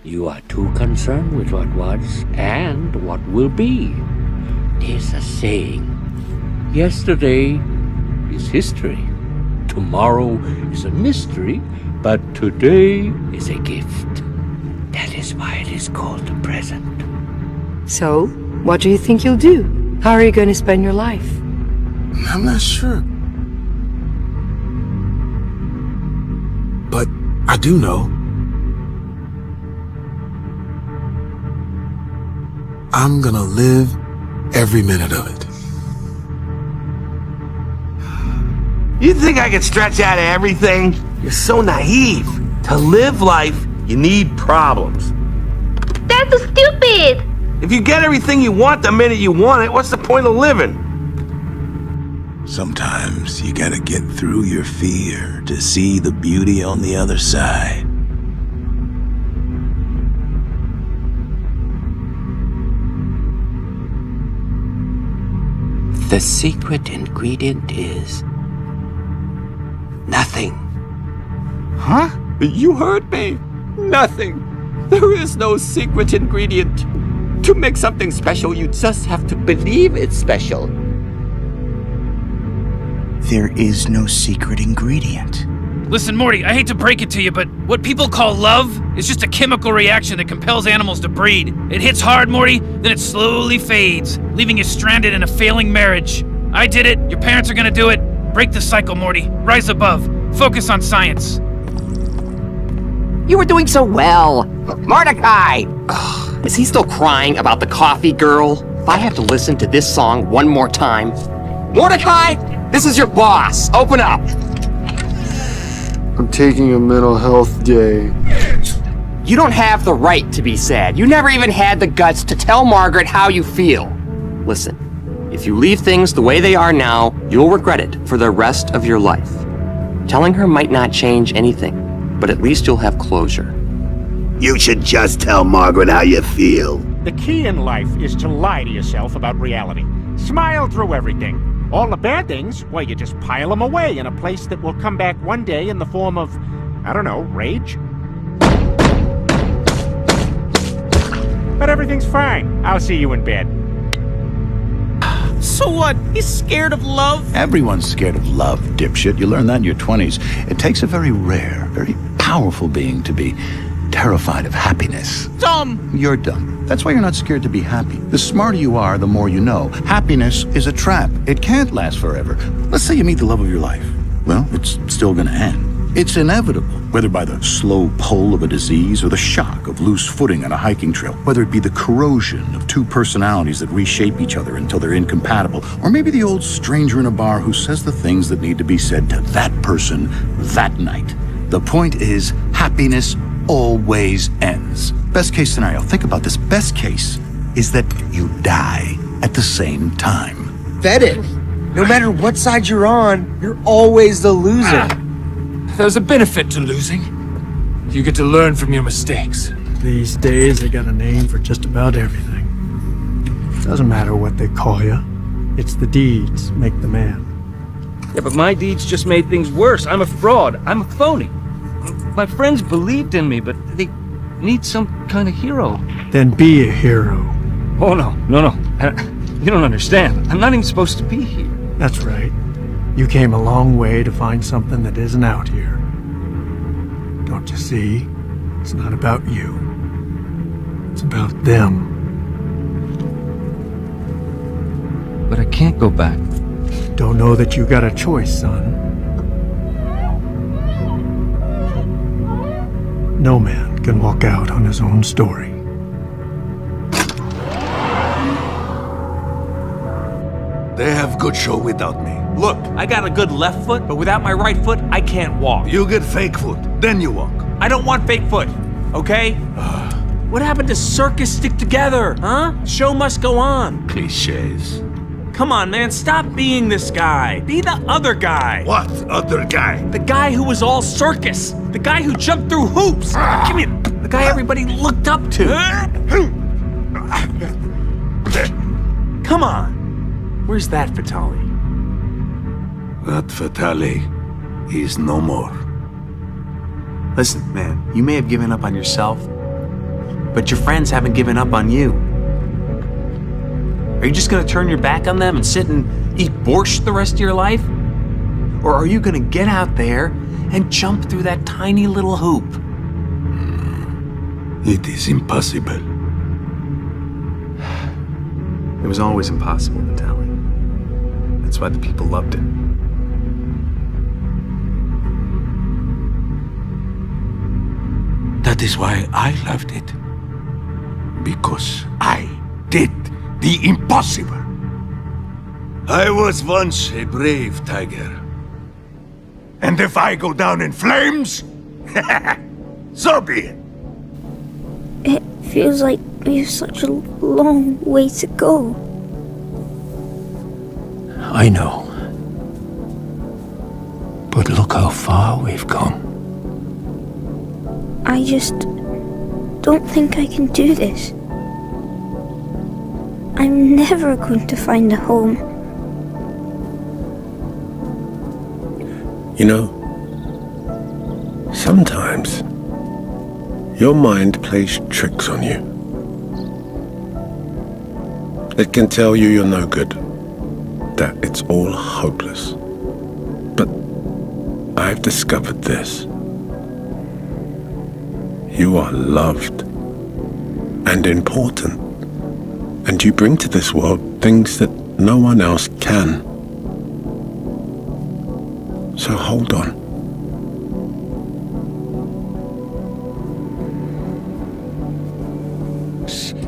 You are too concerned with what was and what will be. There's a saying, yesterday is history. Tomorrow is a mystery, but today is a gift. That is why it is called the present. So, what do you think you'll do? How are you going to spend your life? I'm not sure. But I do know. I'm gonna live every minute of it. You think I could stretch out of everything? You're so naive. To live life, you need problems. That's so stupid! If you get everything you want the minute you want it, what's the point of living? Sometimes you gotta get through your fear to see the beauty on the other side. The secret ingredient is nothing. Huh? You heard me. Nothing. There is no secret ingredient. To make something special, you just have to believe it's special. There is no secret ingredient. Listen, Morty, I hate to break it to you, but what people call love is just a chemical reaction that compels animals to breed. It hits hard, Morty, then it slowly fades, leaving you stranded in a failing marriage. I did it. Your parents are gonna do it. Break the cycle, Morty. Rise above. Focus on science. You were doing so well. Mordecai! Is he still crying about the coffee girl? If I have to listen to this song one more time... Mordecai! This is your boss. Open up. I'm taking a mental health day. You don't have the right to be sad. You never even had the guts to tell Margaret how you feel. Listen, if you leave things the way they are now, you'll regret it for the rest of your life. Telling her might not change anything, but at least you'll have closure. You should just tell Margaret how you feel. The key in life is to lie to yourself about reality. Smile through everything. All the bad things, well, you just pile them away in a place that will come back one day in the form of, I don't know, rage? But everything's fine. I'll see you in bed. So what? He's scared of love? Everyone's scared of love, dipshit. You learn that in your 20s. It takes a very rare, very powerful being to be terrified of happiness. Dumb! You're dumb. That's why you're not scared to be happy. The smarter you are, the more you know. Happiness is a trap. It can't last forever. Let's say you meet the love of your life. Well, it's still gonna end. It's inevitable, whether by the slow pull of a disease or the shock of loose footing on a hiking trail, whether it be the corrosion of two personalities that reshape each other until they're incompatible, or maybe the old stranger in a bar who says the things that need to be said to that person that night. The point is, happiness always ends. Best case scenario, think about this. Best case is that you die at the same time. Bet it. No matter what side you're on, you're always the loser. There's a benefit to losing. You get to learn from your mistakes. These days, they got a name for just about everything. Doesn't matter what they call you. It's the deeds make the man. Yeah, but my deeds just made things worse. I'm a fraud. I'm a phony. My friends believed in me, but they need some kind of hero. Then be a hero. Oh, no. You don't understand. I'm not even supposed to be here. That's right. You came a long way to find something that isn't out here. Don't you see? It's not about you. It's about them. But I can't go back. Don't know that you got a choice, son. No man can walk out on his own story. They have good show without me. Look, I got a good left foot, but without my right foot, I can't walk. You get fake foot, then you walk. I don't want fake foot, okay? What happened to circus stick together, huh? Show must go on. Cliches. Come on, man, stop being this guy. Be the other guy. What other guy? The guy who was all circus. The guy who jumped through hoops. Give me the guy everybody looked up to. Come on. Where's that Vitali? That Vitali is no more. Listen, man, you may have given up on yourself, but your friends haven't given up on you. Are you just gonna turn your back on them and sit and eat borscht the rest of your life? Or are you gonna get out there and jump through that tiny little hoop? It is impossible. It was always impossible, Vitaly. That's why the people loved it. That is why I loved it. Because I did the impossible. I was once a brave tiger. And if I go down in flames, so be it. It feels like we have such a long way to go. I know. But look how far we've come. I just don't think I can do this. I'm never going to find a home. You know, sometimes your mind plays tricks on you. It can tell you you're no good, that it's all hopeless. But I've discovered this. You are loved and important, and you bring to this world things that no one else can. So hold on.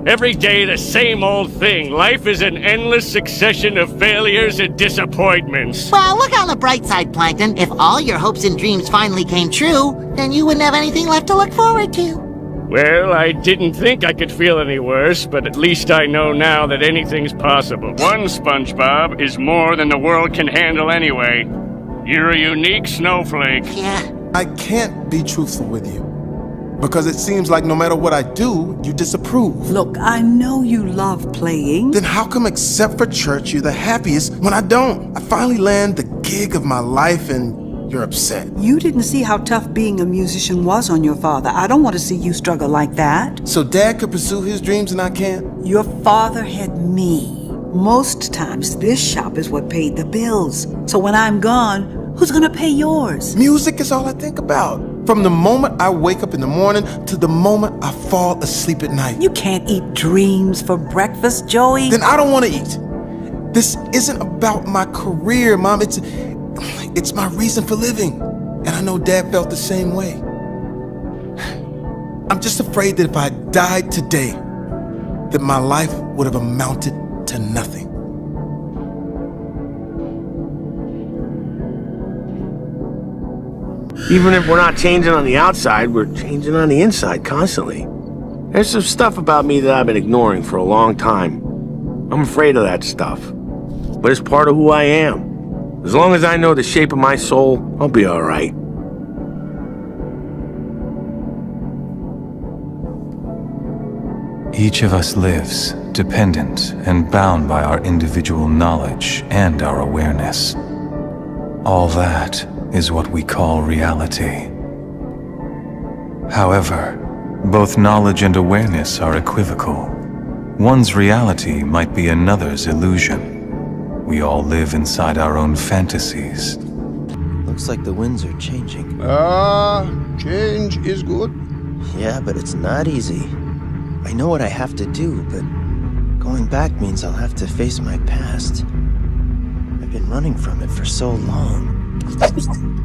Every day the same old thing. Life is an endless succession of failures and disappointments. Well, look on the bright side, Plankton. If all your hopes and dreams finally came true, then you wouldn't have anything left to look forward to. Well, I didn't think I could feel any worse, but at least I know now that anything's possible. One SpongeBob is more than the world can handle anyway. You're a unique snowflake. Yeah. I can't be truthful with you. Because it seems like no matter what I do, you disapprove. Look, I know you love playing. Then how come except for church, you're the happiest when I don't? I finally land the gig of my life and you're upset. You didn't see how tough being a musician was on your father. I don't want to see you struggle like that. So Dad could pursue his dreams and I can't? Your father had me. Most times, this shop is what paid the bills. So when I'm gone, who's gonna pay yours? Music is all I think about. From the moment I wake up in the morning to the moment I fall asleep at night. You can't eat dreams for breakfast, Joey. Then I don't want to eat. This isn't about my career, Mom. It's my reason for living. And I know Dad felt the same way. I'm just afraid that if I died today, that my life would have amounted to nothing. Even if we're not changing on the outside, we're changing on the inside constantly. There's some stuff about me that I've been ignoring for a long time. I'm afraid of that stuff. But it's part of who I am. As long as I know the shape of my soul, I'll be all right. Each of us lives dependent and bound by our individual knowledge and our awareness. All that is what we call reality. However, both knowledge and awareness are equivocal. One's reality might be another's illusion. We all live inside our own fantasies. Looks like the winds are changing. Change is good. Yeah, but it's not easy. I know what I have to do, but going back means I'll have to face my past. I've been running from it for so long.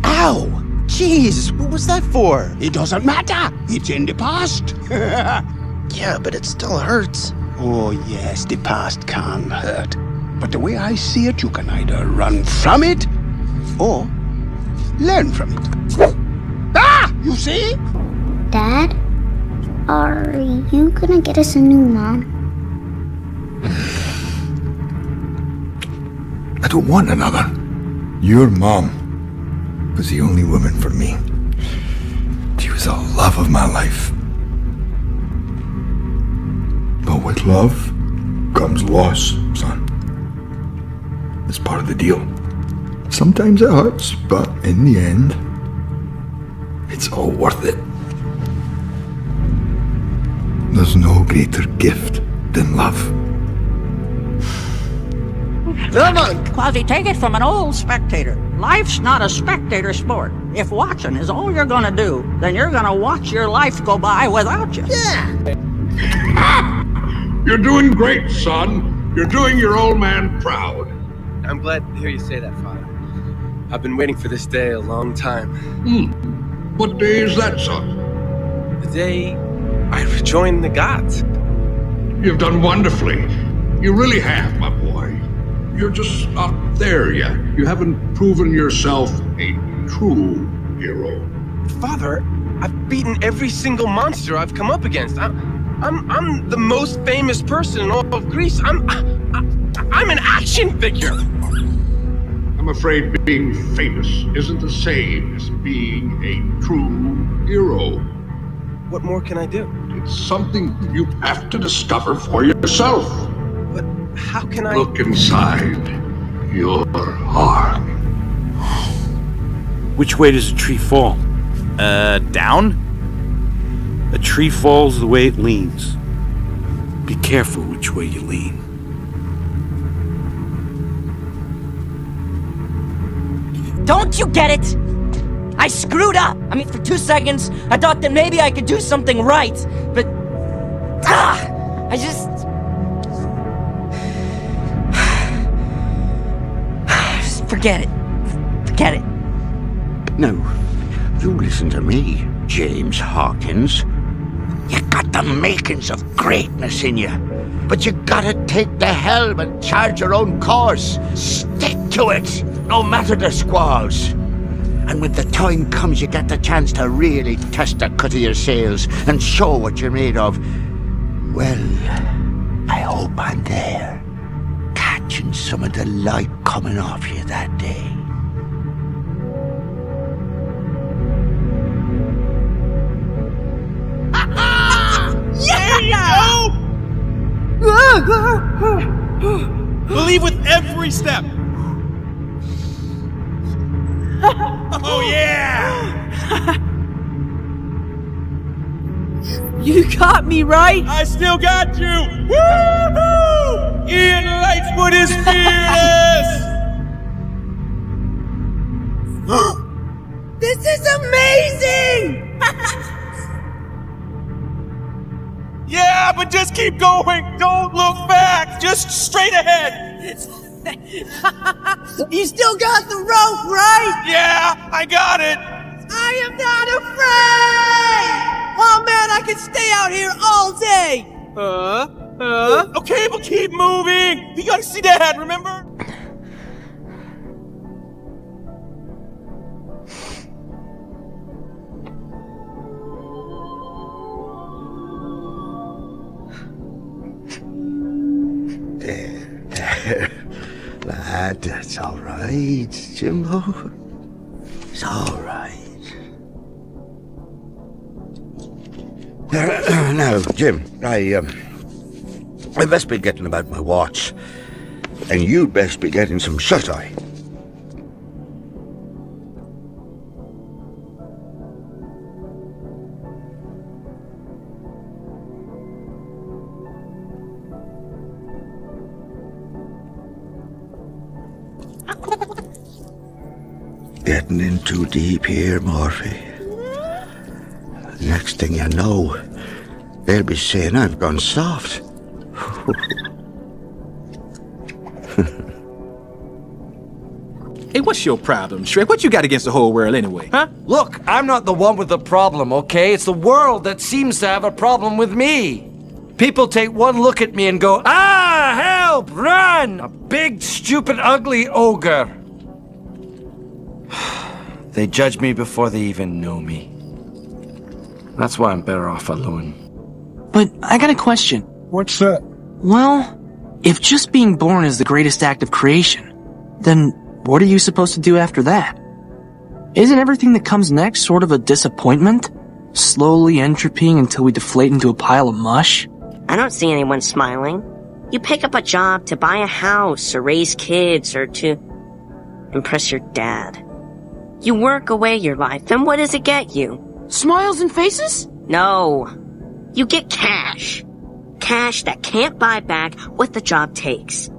Ow! Jeez, what was that for? It doesn't matter. It's in the past. Yeah, but it still hurts. Oh, yes, the past can hurt. But the way I see it, you can either run from it or learn from it. Ah! You see? Dad, are you gonna get us a new mom? I don't want another. Your mom was the only woman for me. She was the love of my life. But with love comes loss, son. It's part of the deal. Sometimes it hurts, but in the end, it's all worth it. There's no greater gift than love. Quasi, take it from an old spectator. Life's not a spectator sport. If watching is all you're gonna do, then you're gonna watch your life go by without you. Yeah. You're doing great, son. You're doing your old man proud. I'm glad to hear you say that, Father. I've been waiting for this day a long time. What day is that, son? The day I rejoined the gods. You've done wonderfully. You really have, my boy. You're just not there yet. You haven't proven yourself a true hero. Father, I've beaten every single monster I've come up against. I'm the most famous person in all of Greece. I'm an action figure. I'm afraid being famous isn't the same as being a true hero. What more can I do? It's something you have to discover for yourself. But how can I... Look inside your heart. Which way does a tree fall? Down? A tree falls the way it leans. Be careful which way you lean. Don't you get it? I screwed up. I mean, for 2 seconds, I thought that maybe I could do something right, but... I just... Just forget it. Forget it. No, you listen to me, James Hawkins. You got the makings of greatness in you, but you gotta take the helm and charge your own course. Stick to it, no matter the squalls. And when the time comes, you get the chance to really test the cut of your sails and show what you're made of. Well, I hope I'm there, catching some of the light coming off you that day. Yeah! Believe with every step. Oh yeah! You got me, right? I still got you! Woo-hoo! Ian Lightfoot is fearless! This is amazing! Yeah, but just keep going. Don't look back. Just straight ahead. You still got the rope, right? Yeah, I got it. I am not afraid! Oh man, I could stay out here all day! Okay, but keep moving. We gotta see Dad, remember? Lad, it's all right, Jimbo. It's all right. Now, Jim, I best be getting about my watch, and you'd best be getting some shut-eye. Getting in too deep here, Morphy. Next thing you know, they'll be saying I've gone soft. Hey, what's your problem, Shrek? What you got against the whole world anyway, huh? Look, I'm not the one with the problem, okay? It's the world that seems to have a problem with me. People take one look at me and go, ah, help, run! A big, stupid, ugly ogre. They judge me before they even know me. That's why I'm better off alone. But I got a question. What's that? Well, if just being born is the greatest act of creation, then what are you supposed to do after that? Isn't everything that comes next sort of a disappointment? Slowly entropying until we deflate into a pile of mush? I don't see anyone smiling. You pick up a job to buy a house or raise kids or to impress your dad. You work away your life, and what does it get you? Smiles and faces? No. You get cash. Cash that can't buy back what the job takes.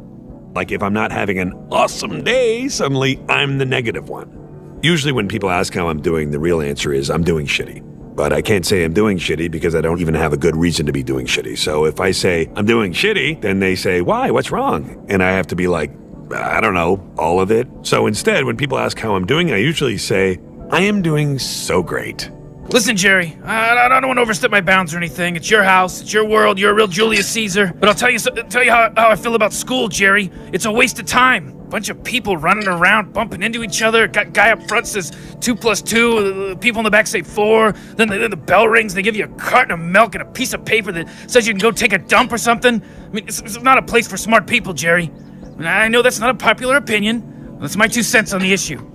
Like if I'm not having an awesome day, suddenly I'm the negative one. Usually when people ask how I'm doing, the real answer is I'm doing shitty. But I can't say I'm doing shitty because I don't even have a good reason to be doing shitty. So if I say I'm doing shitty, then they say, why? What's wrong? And I have to be like, I don't know, all of it. So instead, when people ask how I'm doing, I usually say, I am doing so great. Listen, Jerry, I don't want to overstep my bounds or anything. It's your house, it's your world, you're a real Julius Caesar. But I'll tell you how I feel about school, Jerry. It's a waste of time. Bunch of people running around, bumping into each other. Guy up front says 2 + 2. People in the back say 4. Then the bell rings. They give you a carton of milk and a piece of paper that says you can go take a dump or something. I mean, it's not a place for smart people, Jerry. I know that's not a popular opinion. That's my 2 cents on the issue.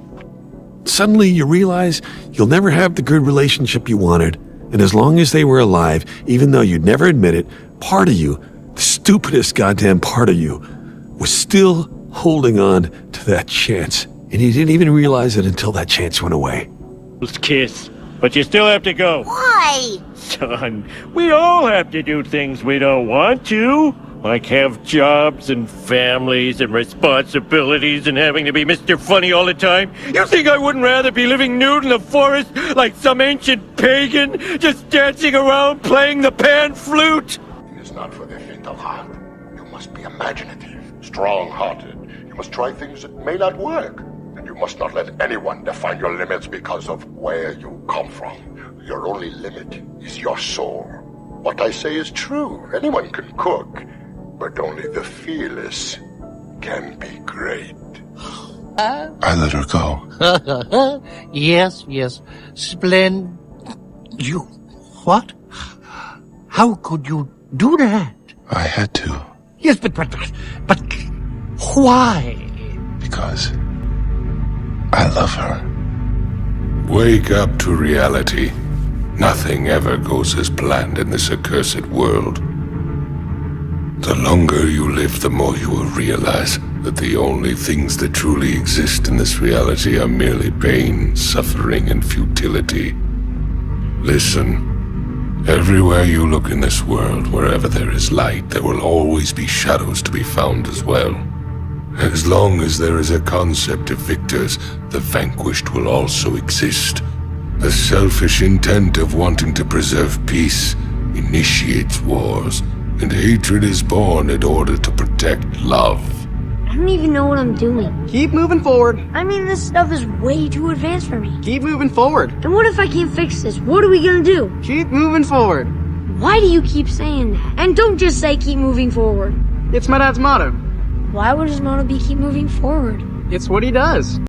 Suddenly you realize you'll never have the good relationship you wanted. And as long as they were alive, even though you'd never admit it, part of you, the stupidest goddamn part of you, was still holding on to that chance. And you didn't even realize it until that chance went away. Kiss, but you still have to go. Why? Son, we all have to do things we don't want to. Like have jobs and families and responsibilities and having to be Mr. Funny all the time. You think I wouldn't rather be living nude in the forest like some ancient pagan, just dancing around playing the pan flute? It is not for the faint of heart. You must be imaginative, strong-hearted. You must try things that may not work. And you must not let anyone define your limits because of where you come from. Your only limit is your soul. What I say is true. Anyone can cook. But only the fearless can be great. I let her go. Yes. You... What? How could you do that? I had to. Yes, but why? Because I love her. Wake up to reality. Nothing ever goes as planned in this accursed world. The longer you live, the more you will realize that the only things that truly exist in this reality are merely pain, suffering, and futility. Listen, everywhere you look in this world, wherever there is light, there will always be shadows to be found as well. As long as there is a concept of victors, the vanquished will also exist. The selfish intent of wanting to preserve peace initiates wars, and hatred is born in order to protect love. I don't even know what I'm doing. Keep moving forward. I mean, this stuff is way too advanced for me. Keep moving forward. And what if I can't fix this? What are we gonna do? Keep moving forward. Why do you keep saying that? And don't just say keep moving forward. It's my dad's motto. Why would his motto be keep moving forward? It's what he does.